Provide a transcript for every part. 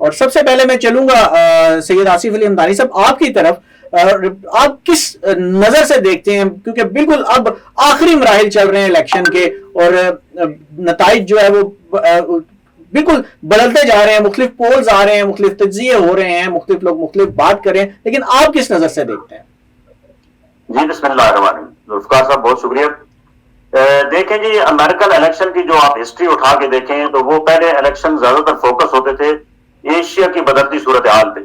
اور سب سے پہلے میں چلوں گا سید آصف علی ہمدانی صاحب آپ کی طرف. آپ کس نظر سے دیکھتے ہیں, کیونکہ بالکل اب آخری مراحل چل رہے ہیں الیکشن کے اور نتائج جو ہے وہ بالکل بدلتے جا رہے ہیں, مختلف پولز آ رہے ہیں, مختلف تجزیے ہو رہے ہیں, مختلف لوگ مختلف بات کر رہے ہیں, لیکن آپ کس نظر سے دیکھتے ہیں؟ جی بسم اللہ الرحمن الرحیم. ذوالفقار صاحب بہت شکریہ. دیکھیں جی, امریکن الیکشن کی جو آپ ہسٹری اٹھا کے دیکھیں تو وہ پہلے الیکشن زیادہ تر فوکس ہوتے تھے ایشیا کی بدلتی صورتحال پہ,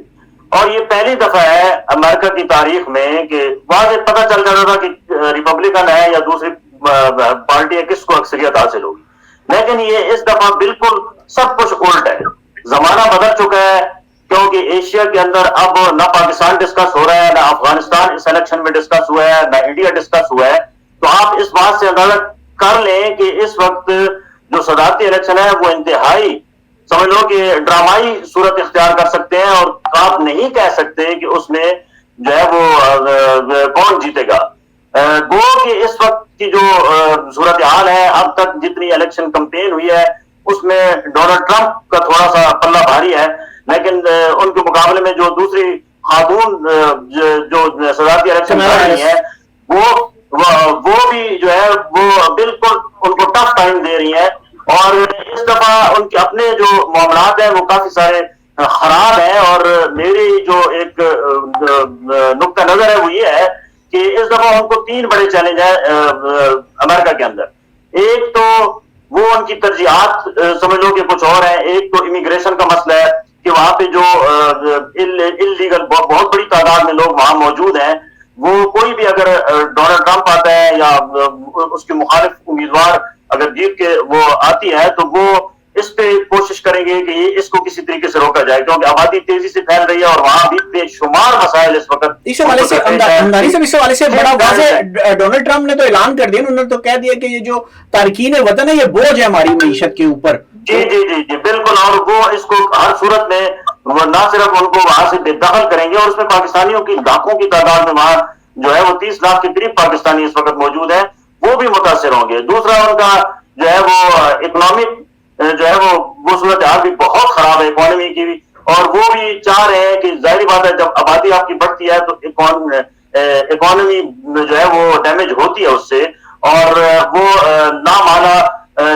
اور یہ پہلی دفعہ ہے امریکہ کی تاریخ میں کہ واضح پتہ چل جاتا تھا کہ ریپبلکن ہے یا دوسری پارٹی ہے کس کو اکثریت حاصل ہوگی. لیکن یہ اس دفعہ بالکل سب کچھ الٹ ہے, زمانہ بدل چکا ہے, کیونکہ ایشیا کے اندر اب نہ پاکستان ڈسکس ہو رہا ہے, نہ افغانستان اس الیکشن میں ڈسکس ہوا ہے, نہ انڈیا ڈسکس ہوا ہے. تو آپ اس بات سے اندازہ کر لیں کہ اس وقت جو صدارتی الیکشن ہے وہ انتہائی سمجھ لو کہ ڈرامائی صورت اختیار کر سکتے ہیں, اور آپ نہیں کہہ سکتے کہ اس میں جو ہے وہ کون جیتے گا. گو کہ اس وقت کی جو صورتحال ہے, اب تک جتنی الیکشن کمپین ہوئی ہے اس میں ڈونلڈ ٹرمپ کا تھوڑا سا پلہ بھاری ہے, لیکن ان کے مقابلے میں جو دوسری خاتون جو صدارتی الیکشن لڑ رہی ہیں وہ بھی جو ہے وہ بالکل ان کو ٹف ٹائم دے رہی ہیں, اور اس دفعہ ان کے اپنے جو معاملات ہیں وہ کافی سارے خراب ہیں. اور میری جو ایک نقطہ نظر ہے وہ یہ ہے کہ اس دفعہ ان کو 3 بڑے چیلنج ہیں امریکہ کے اندر. ایک تو وہ ان کی ترجیحات سمجھ لو کہ کچھ اور ہیں. ایک تو امیگریشن کا مسئلہ ہے کہ وہاں پہ جو انلیگل بہت بڑی تعداد میں لوگ وہاں موجود ہیں, وہ کوئی بھی اگر ڈونلڈ ٹرمپ آتا ہے یا اس کے مخالف امیدوار اگر جیت کے وہ آتی ہے تو وہ اس پہ کوشش کریں گے کہ یہ اس کو کسی طریقے سے روکا جائے, کیونکہ آبادی تیزی سے پھیل رہی ہے اور وہاں بھی بے شمار مسائل اس وقت. اس حوالے سے ہمدانی صاحب, اس حوالے سے بڑا واضح ڈونلڈ ٹرمپ نے تو اعلان کر دیا, انہوں نے تو کہہ دیا کہ یہ جو تارکین وطن ہے یہ بوجھ ہے ہماری معیشت کے اوپر. جی جی جی جی بالکل, اور وہ اس کو ہر صورت میں وہ نہ صرف ان کو وہاں سے بے دخل کریں گے, اور اس میں پاکستانیوں کی لاکھوں کی تعداد میں وہاں جو ہے وہ 30 لاکھ کے قریب پاکستانی اس وقت موجود ہیں, وہ بھی متاثر ہوں گے. دوسرا ان کا جو ہے وہ اکنامک جو ہے وہ صورتحال بھی بہت خراب ہے اکانومی کی بھی, اور وہ بھی چاہ رہے ہیں کہ ظاہری بات ہے جب آبادی آپ کی بڑھتی ہے تو اکانومی جو ہے وہ ڈیمیج ہوتی ہے اس سے, اور وہ نامانا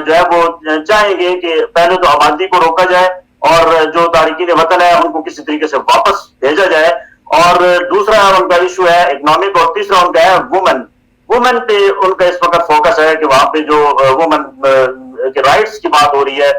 جو ہے وہ چاہیں گے کہ پہلے تو آبادی کو روکا جائے اور جو تارکین وطن ہے ان کو کسی طریقے سے واپس بھیجا جائے. اور دوسرا ان کا ایشو ہے اکنامک, اور تیسرا ان کا ہے وومن پہ ان کا اس وقت فوکس ہے کہ وہاں پہ جو وومن کے رائٹس کی بات ہو رہی ہے.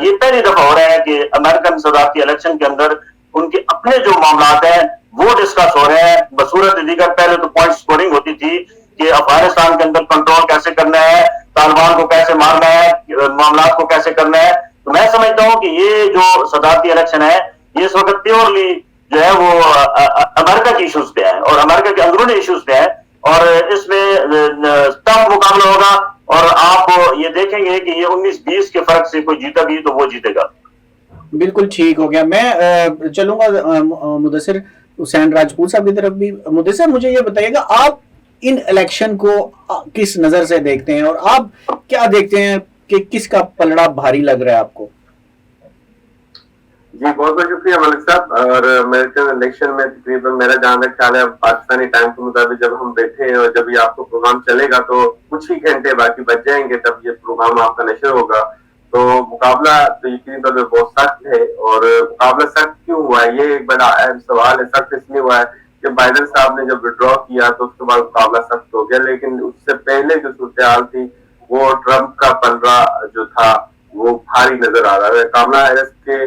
یہ پہلی دفعہ ہو رہا ہے کہ امریکن صدارتی الیکشن کے اندر ان کے اپنے جو معاملات ہیں وہ ڈسکس ہو رہے ہیں بصورت دیگر. پہلے تو پوائنٹ سکورنگ ہوتی تھی کہ افغانستان کے اندر کنٹرول کیسے کرنا ہے, طالبان کو کیسے مارنا ہے, معاملات کو کیسے کرنا ہے. تو میں سمجھتا ہوں کہ یہ جو صدارتی الیکشن ہے یہ اس وقت پیورلی جو ہے وہ امریکہ کے ایشوز پہ ہے اور امریکہ کے اندرونی ایشوز پہ ہے, اور اس میں ٹف مقابلہ ہوگا, اور آپ یہ دیکھیں گے کہ یہ 19-20 کے فرق سے کوئی جیتا بھی تو وہ جیتے گا. بالکل ٹھیک ہو گیا. میں چلوں گا مدثر حسین راجپوت صاحب کی طرف بھی. مدثر مجھے یہ بتائیے گا آپ ان الیکشن کو کس نظر سے دیکھتے ہیں, اور آپ کیا دیکھتے ہیں کہ کس کا پلڑا بھاری لگ رہا ہے آپ کو؟ جی بہت بہت شکریہ ملک صاحب. اور امریکن الیکشن میں تقریباً میرا جہاں تک خیال ہے پاکستانی ٹائم کے مطابق جب ہم بیٹھے ہیں اور جب یہ آپ کو پروگرام چلے گا تو کچھ ہی گھنٹے باقی بچ جائیں گے تب یہ پروگرام آپ کا نشر ہوگا. تو مقابلہ تو یقینی طور پہ بہت سخت ہے. اور مقابلہ سخت کیوں ہوا ہے یہ ایک بڑا اہم سوال ہے. سخت اس لیے ہوا ہے کہ بائیڈن صاحب نے جب وڈرا کیا تو اس کے بعد مقابلہ سخت ہو گیا, لیکن اس سے پہلے جو صورتحال تھی وہ ٹرمپ کا پلڑا جو تھا وہ بھاری نظر آ رہا ہے. کاملا ہیرس کے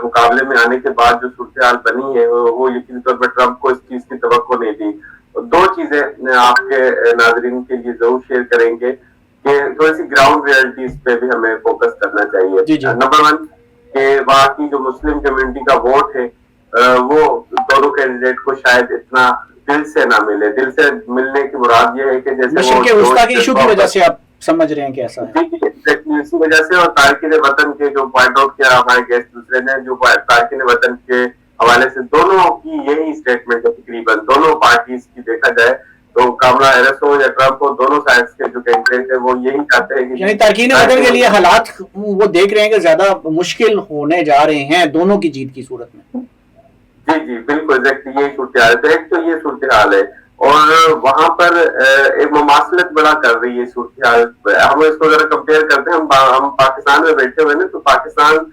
مقابلے میں آنے کے بعد جو صورتحال بنی ہے وہ یقینی طور پر ٹرمپ کو اس چیز کی توقع نہیں تھی. 2 چیزیں آپ کے ناظرین کے لیے ضرور شیئر کریں گے کہ تھوڑی سی گراؤنڈ ریئلٹیز پہ بھی ہمیں فوکس کرنا چاہیے. نمبر 1 کہ وہاں کی جو مسلم کمیونٹی کا ووٹ ہے وہ دونوں کینڈیڈیٹ کو شاید اتنا دل سے نہ ملے. دل سے ملنے کی مراد یہ ہے کہ جیسے وجہ سے آپ سمجھ رہے ہیں کہ ایسا ہے اسی وجہ سے. اور تارکین وطن کے جو پوائنٹ آؤٹ کیا ہمارے گیسٹ دوسرے نے, جو تارکین وطن کے حوالے سے دونوں کی یہی اسٹیٹمنٹ ہے تقریباً دونوں پارٹیز کی دیکھا جائے تو کاملا ہیرس ہو یا ٹرمپ ہو، دونوں سائڈس کے جو کینڈیڈیٹ ہیں وہ یہی چاہتے ہیں کہ یعنی تارکین وطن کے لیے حالات وہ دیکھ رہے ہیں کہ زیادہ مشکل ہونے جا رہے ہیں دونوں کی جیت کی صورت میں. جی بالکل ایگزیکٹلی یہی صورتحال ہے. ایک تو یہ صورتحال ہے اور وہاں پر ایک مماثلت بڑا کر رہی ہے صورتحال. ہم اس کو ذرا کمپیئر کرتے ہیں، ہم پاکستان میں بیٹھے ہوئے نا، تو پاکستان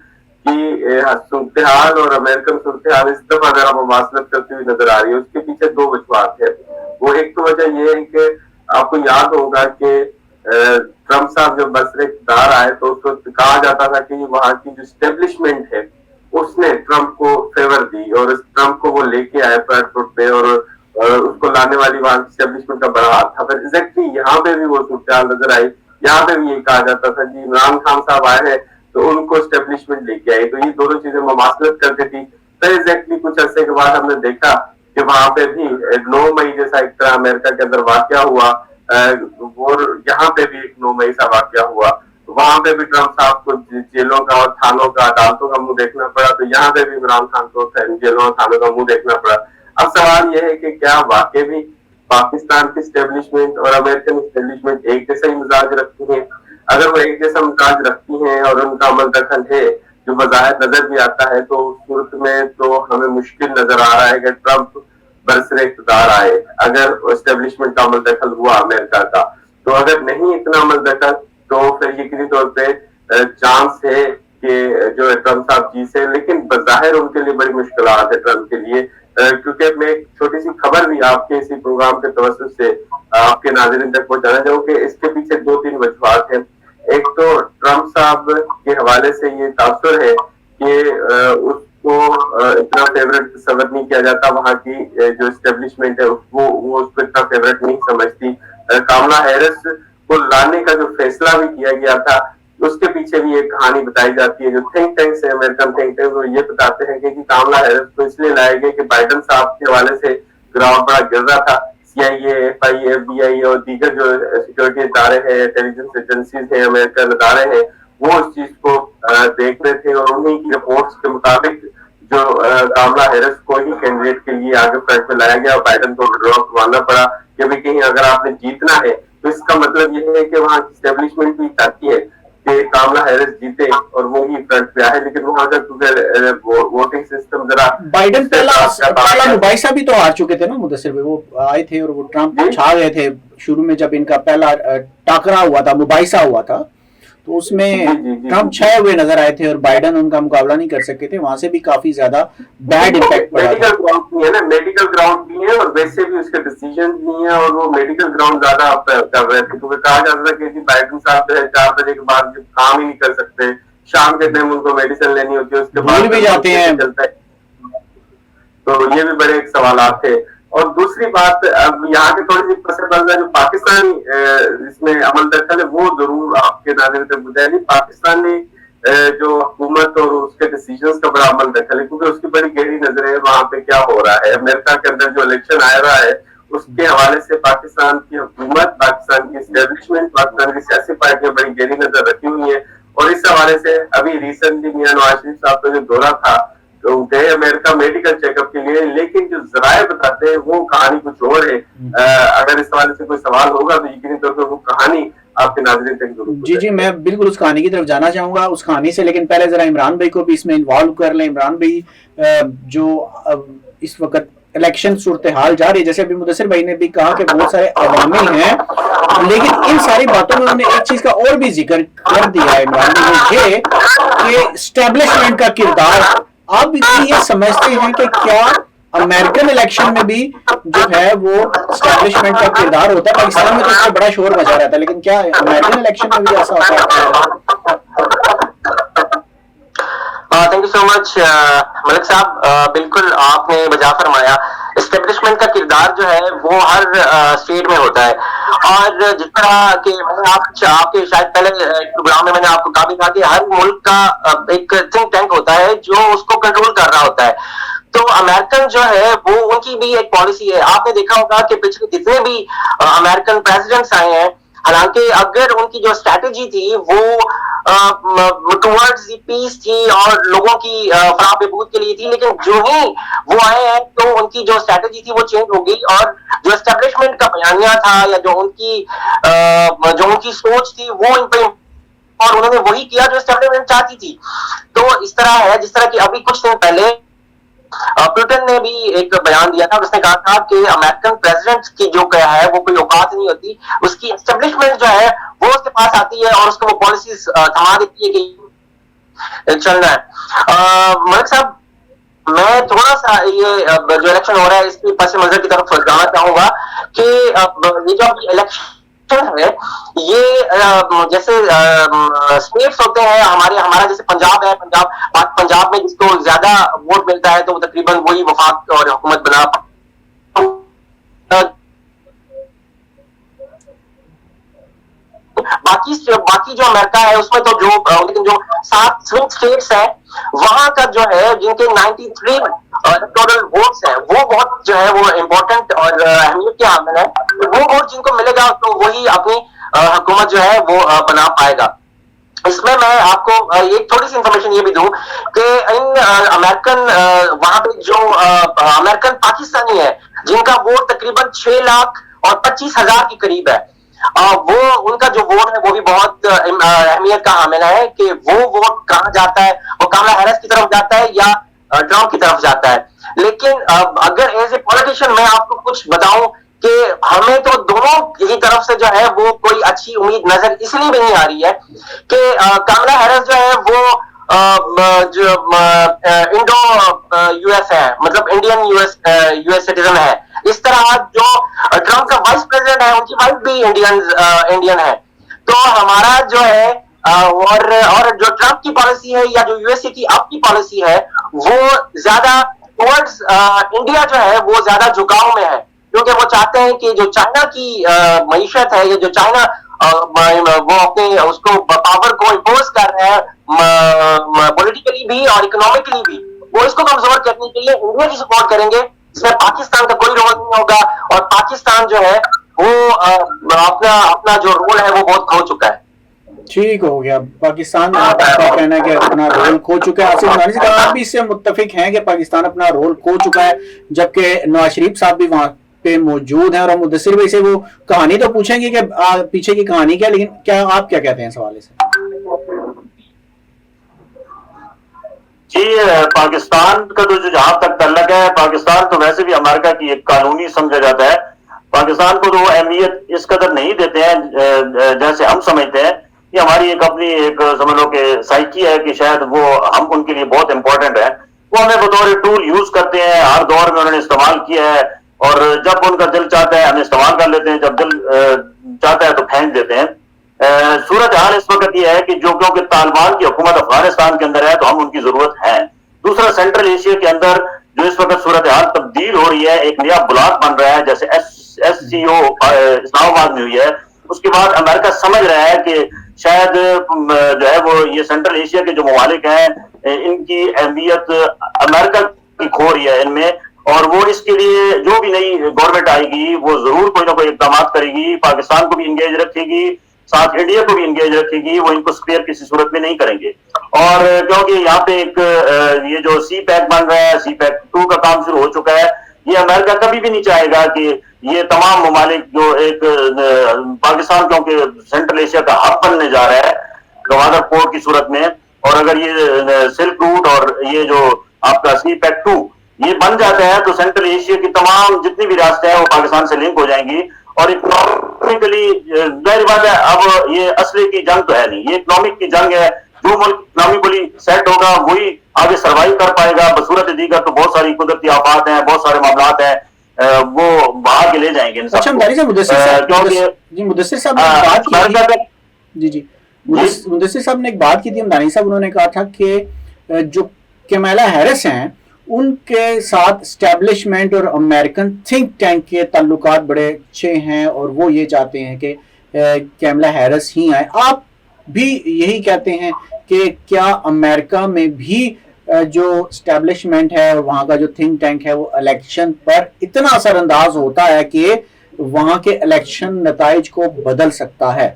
کی صورتحال اور امریکن صورتحال اس دفعہ ذرا مماثلت کرتی ہوئی نظر آ رہی ہے. اس کے پیچھے دو وجوہات ہیں. وہ ایک تو وجہ یہ ہے کہ آپ کو یاد ہوگا کہ ٹرمپ صاحب جب برسر اقتدار آئے تو اس وقت کہا جاتا تھا کہ وہاں کی جو اسٹیبلشمنٹ ہے اس نے ٹرمپ کو فیور دی اور اس ٹرمپ کو وہ لے کے آئے فریڈ فوٹ پہ، اور اس کو لانے والی وہاں کی اسٹیبلشمنٹ کا بڑا ہاتھ تھا. پھر ایگزیکٹلی یہاں پہ بھی وہ صورتحال نظر آئی. یہاں پہ بھی یہی کہا جاتا تھا جی عمران خان صاحب آئے ہیں تو ان کو اسٹیبلشمنٹ لے کے آئی. تو یہ دونوں چیزیں مماثلت کرتی تھی. پھر ایگزیکٹلی کچھ عرصے کے بعد ہم نے دیکھا کہ وہاں پہ بھی 9 مئی جیسا ایک طرح امریکہ کے اندر واقعہ ہوا، اور یہاں پہ بھی ایک 9 مئی سا واقعہ ہوا. وہاں پہ بھی ٹرمپ صاحب کو جیلوں کا اور تھانوں کا عدالتوں کا منہ دیکھنا پڑا. تو یہاں پہ بھی عمران خان کو جیلوں اور تھانوں کا منہ دیکھنا پڑا. اب سوال یہ ہے کہ کیا واقعی بھی پاکستان کی اسٹیبلشمنٹ اور امریکن اسٹیبلشمنٹ ایک جیسا ہی مزاج رکھتی ہیں؟ اگر وہ ایک جیسا مزاج رکھتی ہیں اور ان کا عمل دخل ہے جو بظاہر نظر بھی آتا ہے، تو اس صورت میں تو ہمیں مشکل نظر آ رہا ہے کہ ٹرمپ برسر اقتدار آئے اگر اسٹیبلشمنٹ کا عمل دخل ہوا امریکہ کا. تو اگر نہیں اتنا عمل دخل تو پھر یقینی طور پہ چانس ہے کہ جو ٹرمپ صاحب جیتے. لیکن بظاہر ان کے لیے بڑی مشکلات ہے ٹرمپ کے لیے، کیونکہ میں ایک چھوٹی سی خبر بھی آپ کے اسی پروگرام کے توسط سے آپ کے ناظرین تک پہنچانا چاہوں کہ اس کے پیچھے 2-3 وجوہات ہیں. ایک تو ٹرمپ صاحب کے حوالے سے یہ تاثر ہے کہ اس کو اتنا فیوریٹ تصور نہیں کیا جاتا. وہاں کی جو اسٹیبلشمنٹ ہے وہ اس کو اتنا فیوریٹ نہیں سمجھتی. کاملا ہیرس کو لانے کا جو فیصلہ بھی کیا گیا تھا اس کے پیچھے بھی ایک کہانی بتائی جاتی ہے. جو تھنک ٹینکس ہے، امریکن تھنک ٹینک، وہ یہ بتاتے ہیں کہ کاملا ہیرس کو اس لیے لائے گئے کہ بائیڈن صاحب کے حوالے سے گراؤنڈ بڑا گر رہا تھا. CIA، FIA، FBI اور دیگر جو سیکورٹی ادارے ہیں، انٹیلیجنس ایجنسیز ہیں، امریکن ادارے ہیں، وہ اس چیز کو دیکھ رہے تھے اور انہیں کی رپورٹس کے مطابق جو کاملا ہیرس کو ہی کینڈیڈیٹ کے لیے آگے فرنٹ میں لایا گیا اور بائیڈن کو ڈرا کروانا پڑا کہ بھی کہیں اگر آپ نے جیتنا ہے تو اس کا مطلب یہ ہے کہ وہاں کی اسٹیبلشمنٹ بھی چاہتی ہے کہ کاملا ہیرس جیتے اور وہی فرنٹ پہ آئے. لیکن وہاں کا ووٹنگ سسٹم ذرا بائیڈن پہلا مباحثہ بھی تو ہار چکے تھے نا مدثر بھائی. وہ آئے تھے اور وہ ٹرمپ چھا گئے تھے شروع میں جب ان کا پہلا ٹاکرا ہوا تھا، مباحثہ ہوا تھا، تو اس میں ٹرمپ چھائے ہوئے نظر آئے تھے اور بائیڈن ان کا مقابلہ نہیں کر سکے تھے. وہاں سے بھی کافی زیادہ بیڈ امپیکٹ پڑا تھا. میڈیکل گراؤنڈ بھی ہے اور ویسے بھی اس کے ڈیسیجن بھی ہیں، اور وہ میڈیکل گراؤنڈ زیادہ کر رہے تھے کیونکہ کہا جاتا تھا کہ بائیڈن صاحب 4 بجے کے بعد کام ہی نہیں کر سکتے. شام کے ٹائم ان کو میڈیسن لینی ہوتی ہے، اس کے بعد بھی جاتے ہیں. تو یہ بھی بڑے ایک سوالات تھے. اور دوسری بات اب یہاں کے تھوڑی سی پس منظر جو پاکستان اس میں عمل دخل ہے وہ ضرور آپ کے ناظرین تک بتایا. نہیں، پاکستان نے جو حکومت اور اس کے ڈیسیجنز کا بڑا عمل دخل ہے کیونکہ اس کی بڑی گہری نظر ہے وہاں پہ کیا ہو رہا ہے. امریکہ کے اندر جو الیکشن آ رہا ہے اس کے حوالے سے پاکستان کی حکومت، پاکستان کی اسٹیبلشمنٹ، پاکستان کی سیاسی پارٹیاں بڑی گہری نظر رکھی ہوئی ہیں. اور اس حوالے سے ابھی ریسنٹلی میاں نواز شریف صاحب کا جو دورہ تھا گئے امریکہ میڈیکل چیک اپ کے لیے، لیکن جو ذرائع بتاتے ہیں وہ کہانی کچھ اور ہے. اگر اس حوالے سے کوئی سوال ہوگا تو یقینی طور پر وہ کہانی آپ کے ناظرین تک ضرور. جی میں بالکل اس کہانی کی طرف جانا چاہوں گا اس کہانی سے، لیکن پہلے ذرا عمران بھائی کو بھی اس میں انوالو کر لیں. عمران بھائی جو اس وقت الیکشن صورتحال جا رہی ہے، جیسے ابھی مدثر بھائی نے بھی کہا کہ بہت سارے عوامل ہیں، لیکن ان ساری باتوں میں انہوں نے ایک چیز کا اور بھی ذکر کر دیا ہے عمران بھائی، یہ کہ اسٹیبلشمنٹ کا کردار. آپ بھی یہ سمجھتے ہیں کہ کیا امریکن الیکشن میں بھی جو ہے وہ اسٹیبلشمنٹ کا کردار ہوتا ہے؟ پاکستان میں تو اس سے بڑا شور مچا رہتا ہے، لیکن کیا امریکن الیکشن میں بھی ایسا ہوتا ہے؟ تھینک یو سو مچ ملک صاحب. بالکل آپ نے بجا فرمایا. اسٹیبلشمنٹ کا کردار جو ہے وہ ہر اسٹیٹ میں ہوتا ہے، اور جس طرح کہ آپ کے شاید پہلے پروگرام میں میں نے آپ کو کہا بھی تھا کہ ہر ملک کا ایک تھنک ٹینک ہوتا ہے جو اس کو کنٹرول کر رہا ہوتا ہے. تو امریکن جو ہے وہ ان کی بھی ایک پالیسی ہے. آپ نے دیکھا ہوگا کہ پچھلے جتنے بھی امریکن پریزیڈنٹس آئے ہیں، حالانکہ اگر ان کی جو اسٹریٹجی تھی وہ ٹورڈز دی پیس تھی اور لوگوں کی فلاح بہبود کے لیے تھی، لیکن جو ہی وہ آئے ہیں تو ان کی جو اسٹریٹجی تھی وہ چینج ہو گئی، اور جو اسٹیبلشمنٹ کا بیان بیانیہ تھا یا جو ان کی سوچ تھی وہ ان پہ، اور انہوں نے وہی کیا جو اسٹیبلشمنٹ چاہتی تھی. تو اس طرح ہے جس طرح کہ ابھی کچھ دن پہلے پوٹن نے بھی ایک بیان دیا تھا، اس نے کہا تھا کہ امریکن پریزیڈنٹ کی جو کیا ہے وہ کوئی اوقات نہیں ہوتی، اس کی اسٹیبلشمنٹ جو ہے وہ اس کے پاس آتی ہے اور اس کو وہ پالیسیز تھما دیتی ہے کہ چلنا ہے. ملک صاحب، میں تھوڑا سا یہ جو الیکشن ہو رہا ہے اس کے پس منظر کی طرف جانا چاہوں گا کہ یہ جو الیکشن ہے یہ جیسے اسٹیٹس ہوتے ہیں ہمارا جیسے پنجاب ہے، پنجاب میں جس کو زیادہ ووٹ ملتا ہے تو وہ تقریباً وہی وفاق اور حکومت بنا. باقی جو امریکہ ہے اس میں تو لیکن جو 7 سوئنگ اسٹیٹس ہیں وہاں کا جو ہے جن کے 93 الیکٹورل ووٹس ہیں وہ بہت جو ہے وہ امپورٹنٹ اور اہمیت کے حامل ہے. وہ ووٹ جن کو ملے گا تو وہی اپنی حکومت جو ہے وہ بنا پائے گا. اس میں آپ کو ایک تھوڑی سی انفارمیشن یہ بھی دوں کہ ان امریکن وہاں پہ جو امریکن پاکستانی ہے جن کا ووٹ تقریباً 6,25,000 کے قریب ہے، وہ ان کا جو ووٹ ہے وہ بھی بہت اہمیت کا حامل ہے کہ وہ ووٹ کہاں جاتا ہے، وہ کملا ہیرس کی طرف جاتا ہے یا ٹرمپ کی طرف جاتا ہے. لیکن اگر ایز اے پولیٹیشین میں آپ کو کچھ بتاؤں کہ ہمیں تو دونوں کی طرف سے جو ہے وہ کوئی اچھی امید نظر اس لیے بھی نہیں آ رہی ہے کہ کملا ہیرس جو ہے وہ انڈو یو ایس ہے، مطلب انڈین یو ایس سٹیزن ہے. اس طرح جو ٹرمپ کا وائس پریزیڈنٹ ہے ان کی وائف بھی انڈین ہے. تو ہمارا جو ہے اور جو ٹرمپ کی پالیسی ہے یا جو یو ایس اے کی اب کی پالیسی ہے وہ زیادہ ٹورڈز انڈیا جو ہے وہ زیادہ جھکاؤ میں ہے، کیونکہ وہ چاہتے ہیں کہ جو چائنا کی معیشت ہے یا جو چائنا وہ اپنے اس کو پاور کو امپوز کر رہے ہیں پولیٹیکلی بھی اور اکنامکلی بھی، وہ اس کو کمزور کرنے کے لیے انڈیا کی سپورٹ کریں گے. اس میں پاکستان کا کوئی رول نہیں ہوگا اور پاکستان جو ہے وہ اپنا جو رول ہے وہ بہت کھو چکا ہے. ٹھیک ہو گیا. پاکستان کا کہنا ہے کہ اپنا رول کھو چکا ہے. آصف نورانی صاحب، آپ بھی اس سے متفق ہیں کہ پاکستان اپنا رول کھو چکا ہے، جبکہ نواز شریف صاحب بھی وہاں پہ موجود ہیں اور مدثر بھائی سے وہ کہانی تو پوچھیں گے کہ پیچھے کی کہانی کیا، لیکن کیا آپ کیا کہتے ہیں اس حوالے سے؟ جی، پاکستان کا تو جہاں تک تعلق ہے، پاکستان تو ویسے بھی امریکہ کی ایک قانونی سمجھا جاتا ہے. پاکستان کو تو وہ اہمیت اس قدر نہیں دیتے ہیں جیسے ہم سمجھتے ہیں. یہ ہماری ایک اپنی ایک سمجھ لو کہ سائیکی ہے کہ شاید وہ ہم ان کے لیے بہت امپورٹنٹ ہے. وہ ہمیں بطور ٹول یوز کرتے ہیں، ہر دور میں انہوں نے استعمال کیا ہے، اور جب ان کا دل چاہتا ہے ہمیں استعمال کر لیتے ہیں، جب دل چاہتا ہے تو پھینک دیتے ہیں. صورتحال اس وقت یہ ہے کہ جو کیونکہ طالبان کی حکومت افغانستان کے اندر ہے تو ہم ان کی ضرورت ہے. دوسرا، سینٹرل ایشیا کے اندر جو اس وقت صورتحال تبدیل ہو رہی ہے، ایک نیا بلاک بن رہا ہے جیسے SCO اسلام آباد میں ہوئی ہے. اس کے بعد امریکہ سمجھ رہا ہے کہ شاید جو ہے وہ یہ سینٹرل ایشیا کے جو ممالک ہیں ان کی اہمیت امریکہ کی کھو رہی ہے ان میں، اور وہ اس کے لیے جو بھی نئی گورنمنٹ آئے گی وہ ضرور کوئی نہ کوئی اقدامات کرے گی. پاکستان کو بھی انگیج رکھے گی، ساتھ انڈیا کو بھی انگیج رکھے گی. وہ ان کو اسپیئر کسی صورت میں نہیں کریں گے. اور کیونکہ یہاں پہ ایک یہ جو سی پیک بن رہا ہے، سی پیک 2 کا کام شروع ہو چکا ہے. یہ امریکہ کبھی بھی نہیں چاہے گا کہ یہ تمام ممالک جو ایک پاکستان کیونکہ سینٹرل ایشیا کا ہب بننے جا رہا ہے گوادر پورٹ کی صورت میں، اور اگر یہ سلک روٹ اور یہ جو آپ کا سی پیک 2 یہ بن جاتا ہے تو سینٹرل ایشیا کی تمام جتنی بھی راستیں ہیں وہ پاکستان سے لنک ہو جائیں گی. اور اکنامکلی ظاہر بات ہے اب یہ اسلحے کی جنگ تو ہے نہیں، یہ اکنامک کی جنگ ہے. جو ملک اکنامکلی سیٹ ہوگا وہی آگے سروائیو کر پائے گا. بصورت دیگر تو بہت ساری قدرتی آفات ہیں، بہت سارے معاملات ہیں، وہ بہا کے لے جائیں گے. اچھا مدثر صاحب مدثر صاحب نے ایک بات کی تھی مدانی صاحب، انہوں نے کہا تھا کہ جو کیمالا ہیرس ہیں ان کے ساتھ اسٹیبلشمنٹ اور امریکن تھنک ٹینک کے تعلقات بڑے اچھے ہیں اور وہ یہ چاہتے ہیں کہ کیملا ہیرس ہی آئے. آپ بھی یہی کہتے ہیں کہ کیا امریکہ میں بھی جو اسٹیبلشمنٹ ہے اور وہاں کا جو تھنک ٹینک ہے وہ الیکشن پر اتنا اثر انداز ہوتا ہے کہ وہاں کے الیکشن نتائج کو بدل سکتا ہے؟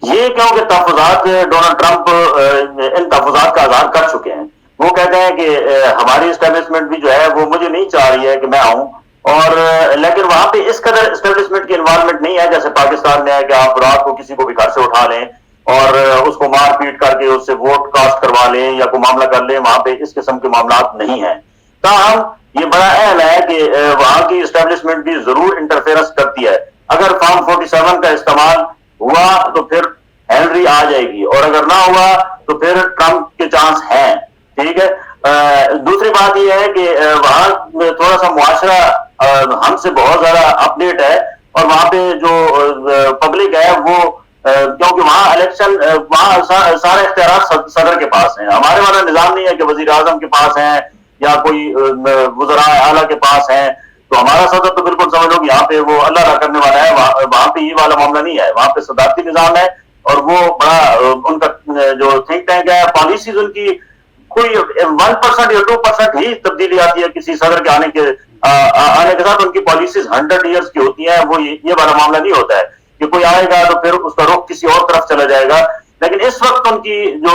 یہ کیونکہ تحفظات ڈونلڈ ٹرمپ ان تحفظات کا اظہار کر چکے ہیں. وہ کہتے ہیں کہ ہماری اسٹیبلشمنٹ بھی جو ہے وہ مجھے نہیں چاہ رہی ہے کہ میں آؤں. اور لیکن وہاں پہ اس قدر اسٹیبلشمنٹ کی انوالومنٹ نہیں ہے جیسے پاکستان میں ہے کہ آپ رات کو کسی کو بھی گھر سے اٹھا لیں اور اس کو مار پیٹ کر کے اس سے ووٹ کاسٹ کروا لیں یا کوئی معاملہ کر لیں. وہاں پہ اس قسم کے معاملات نہیں ہیں. تاہم یہ بڑا اہم ہے کہ وہاں کی اسٹیبلشمنٹ بھی ضرور انٹرفیئرنس کرتی ہے. اگر فارم 47 کا استعمال ہوا تو پھر ہیلری آ جائے گی اور اگر نہ ہوا تو پھر ٹرمپ کے چانس ہیں. ٹھیک ہے. دوسری بات یہ ہے کہ وہاں تھوڑا سا معاشرہ ہم سے بہت زیادہ اپڈیٹ ہے اور وہاں پہ جو پبلک ہے وہ کیونکہ وہاں الیکشن وہاں سارے اختیارات صدر کے پاس ہیں. ہمارے والا نظام نہیں ہے کہ وزیر اعظم کے پاس ہیں یا کوئی وزراء اعلیٰ کے پاس ہیں. تو ہمارا صدر تو بالکل سمجھ لو کہ یہاں پہ وہ اللہ را کرنے والا ہے. وہاں پہ یہ والا معاملہ نہیں ہے. وہاں پہ صدارتی نظام ہے اور وہ بڑا ان کا جو تھنک ٹینک ہے پالیسیز ان کی کوئی 1% یا 2% ہی تبدیلی آتی ہے کسی صدر کے آنے کے ساتھ. ان کی پالیسیز 100 ایئرس کی ہوتی ہیں. وہ یہ والا معاملہ نہیں ہوتا ہے کہ کوئی آئے گا تو پھر اس کا رخ کسی اور طرف چلا جائے گا. لیکن اس وقت ان کی جو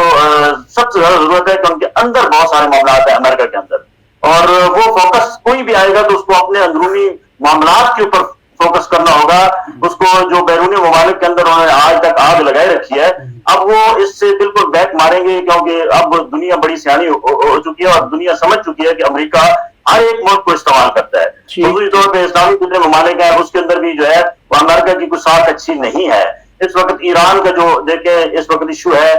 سب سے زیادہ ضرورت ہے کہ ان کے اندر بہت سارے معاملات ہیں امریکہ کے اندر اور وہ فوکس کوئی بھی آئے گا تو اس کو اپنے اندرونی معاملات کے اوپر فوکس کرنا ہوگا. اس کو جو بیرونی ممالک کے اندر انہوں نے آج تک آگ لگائے رکھی ہے اب وہ اس سے بالکل بیک ماریں گے کیونکہ اب دنیا بڑی سیانی ہو چکی ہے اور دنیا سمجھ چکی ہے کہ امریکہ ہر ایک ملک کو استعمال کرتا ہے. خصوصی طور پہ اسلامی جتنے ممالک ہیں اس کے اندر بھی جو ہے وہ امریکہ کی کوئی ساکھ اچھی نہیں ہے. اس وقت ایران کا جو دیکھیں اس وقت ایشو ہے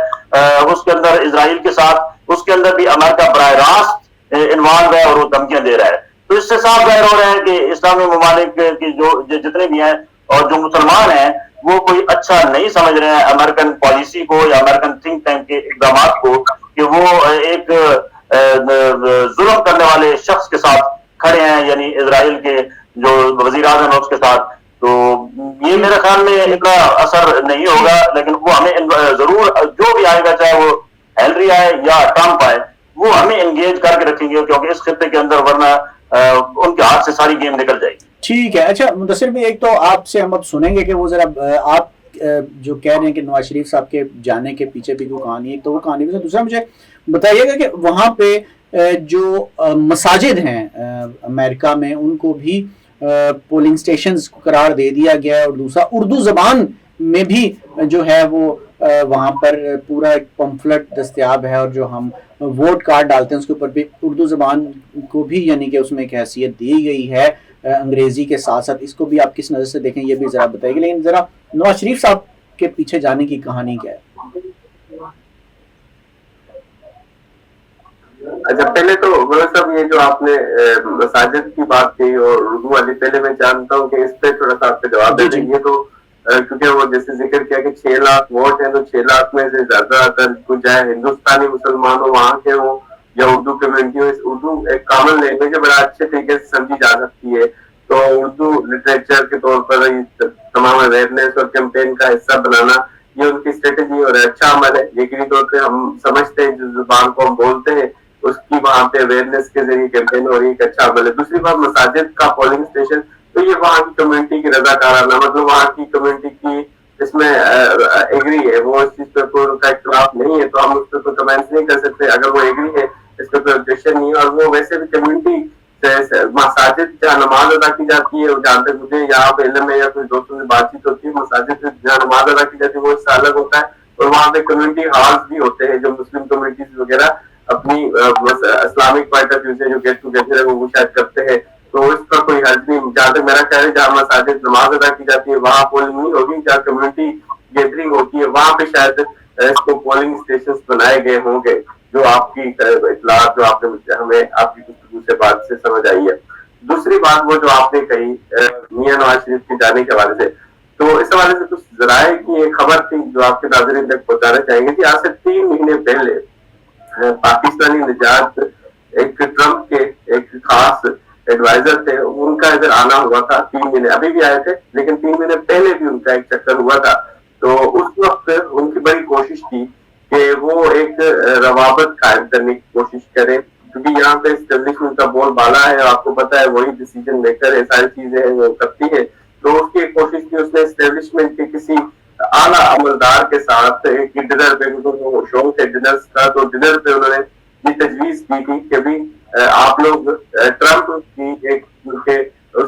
اس کے اندر اسرائیل کے ساتھ اس کے اندر بھی امریکہ براہ راست انوالو ہے اور وہ دھمکیاں دے رہا ہے. تو اس سے صاف ظاہر ہو رہا ہے کہ اسلامی ممالک کی جو جتنے بھی ہیں اور جو مسلمان ہیں وہ کوئی اچھا نہیں سمجھ رہے ہیں امریکن پالیسی کو یا امریکن تھنک ٹینک کے اقدامات کو کہ وہ ایک ظلم کرنے والے شخص کے ساتھ کھڑے ہیں یعنی اسرائیل کے جو وزیر اعظم ہے اس کے ساتھ. تو یہ میرے خیال میں اتنا اثر نہیں ہوگا لیکن وہ ہمیں ضرور جو بھی آئے گا چاہے وہ ہیلری آئے یا ٹرمپ آئے وہ ہمیں انگیج کر کے رکھیں گے کیونکہ اس خطے کے اندر ورنہ ان کے ہاتھ سے ساری گیم نکل جائے گی. ٹھیک ہے. اچھا مدثر بھی ایک تو آپ سے ہم اب سنیں گے کہ وہ ذرا آپ جو کہہ رہے ہیں کہ نواز شریف صاحب کے جانے کے پیچھے بھی کوئی کہانی ہے تو وہ کہانی بھی. دوسرا مجھے بتائیے گا کہ وہاں پہ جو مساجد ہیں امریکہ میں ان کو بھی پولنگ سٹیشنز کو قرار دے دیا گیا ہے اور دوسرا اردو زبان میں بھی جو ہے وہ وہاں پر پورا ایک پمفلٹ دستیاب ہے اور جو ہم ووٹ کارڈ ڈالتے ہیں اس کے اوپر بھی اردو زبان کو بھی یعنی کہ اس میں ایک حیثیت دی گئی ہے انگریزی کے ساتھ ساتھ. اس کو بھی آپ کس نظر سے دیکھیں یہ بھی ذرا بتائیے گا. لیکن ذرا نواز شریف صاحب کے پیچھے جانے کی کہانی کیا ہے؟ اچھا پہلے تو صاحب یہ جو آپ نے مساجد کی بات کی اور اردو والی پہلے میں جانتا ہوں کہ اس پہ تھوڑا سا آپ سے جواب دے دیں گے تو کیونکہ وہ جیسے ذکر کیا کہ 6 لاکھ ووٹ ہیں تو 6 لاکھ میں سے زیادہ اگر کچھ چاہے ہندوستانی مسلمان ہو وہاں کے ہوں یا اردو کمیونٹی ہو. اردو ایک کامن لینگویج ہے بڑا اچھے طریقے سے سمجھی جا سکتی ہے تو اردو لٹریچر کے طور پر تمام اویئرنیس اور کیمپین کا حصہ بنانا یہ ان کی اسٹریٹجی اور اچھا عمل ہے. یقینی طور پہ ہم سمجھتے ہیں جس زبان کو ہم بولتے ہیں اس کی وہاں پہ اویئرنیس کے ذریعے کیمپین ہو رہی ہے ایک اچھا عمل ہے. دوسری بات مساجد کا پولنگ اسٹیشن تو یہ وہاں کی کمیونٹی کی رضا کارانہ مطلب وہاں کی کمیونٹی کی اس میں ایگری ہے وہ اس چیز پہ کوئی ان کا اختلاف نہیں ہے تو ہم اس پہ کوئی کمنٹس نہیں کر سکتے. اگر وہ ایگری ہے اس پہ کوئی آبجیکشن نہیں ہے اور وہ ویسے بھی کمیونٹی مساجد جہاں نماز ادا کی جاتی ہے جہاں تک مجھے یہاں پہ علم ہے یا کوئی دوستوں سے بات چیت ہوتی ہے مساجد سے جہاں نماز ادا کی جاتی ہے وہ اس سے الگ ہوتا ہے اور وہاں پہ کمیونٹی ہالز بھی ہوتے ہیں جو مسلم کمیونٹیز وغیرہ اپنی اسلامک پوائنٹ آف ویو سے جو گیٹ ٹوگیدر ہے وہ شاید کرتے ہیں تو اس پر کوئی حرج نہیں. جہاں تک میرا خیال ہے جہاں مساجد نماز ادا کی جاتی ہے وہاں پولنگ نہیں ہوگی. جہاں کمیونٹی گیدرنگ ہوتی ہے وہاں پہ شاید اس کو پولنگ اسٹیشن بنائے گئے ہوں گے جو آپ کی اطلاعات جو آپ نے ہمیں آپ کی گفتگو سے بات سے سمجھ آئی ہے. دوسری بات وہ جو آپ نے کہی میاں نواز شریف کے جانے کے حوالے سے تو اس حوالے سے کچھ ذرائع کی ایک خبر تھی جو آپ کے ناظرین تک پہنچانا چاہیں گے کہ آج سے 3 مہینے پہلے پاکستانی نجات ایک ٹرمپ کے ایک خاص ایڈوائزر تھے ان کا ادھر آنا ہوا تھا 3 مہینے ابھی بھی آئے تھے لیکن 3 مہینے پہلے بھی ان کا ایک چکر ہوا تھا تو اس وقت ان کی بڑی کوشش تھی کہ وہ ایک روابط قائم کرنے کی کوشش کریں کیونکہ یہاں پہ اسٹیبلشمنٹ کا بول بالا ہے آپ کو پتا ہے وہی ڈیسیجن میکر ہے ساری چیزیں وہ کرتی ہے تو اس کی کوشش کی اس نے اسٹیبلشمنٹ کے کسی اعلیٰ عملدار کے ساتھ ایک ڈنر پہ شوق تھے ڈنر کا تو ڈنر پہ انہوں نے یہ تجویز کی تھی کہ بھی آپ لوگ ٹرمپ کی ایک اس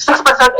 6%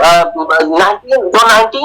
19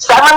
7